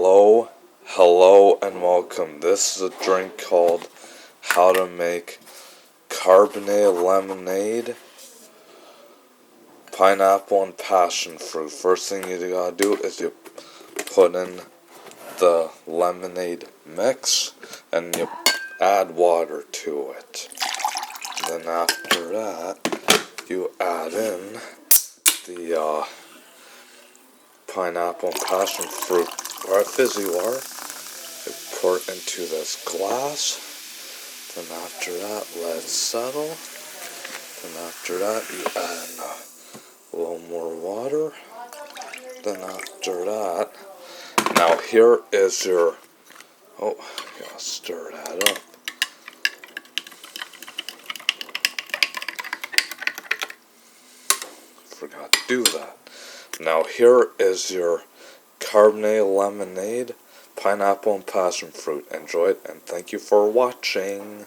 Hello, and welcome. This is a drink called How to Make Carbonated Lemonade, Pineapple, and Passion Fruit. First thing you gotta do is you put in the lemonade mix, and you add water to it. Then after that, you add in the pineapple and passion fruit or fizzy water. You pour it into this glass. Then after that, let it settle. Then after that, you add in a little more water. Then after that, now here is your, you gotta stir that up. Forgot to do that. Now here is your carbonated lemonade, pineapple and passion fruit. Enjoy it, and thank you for watching.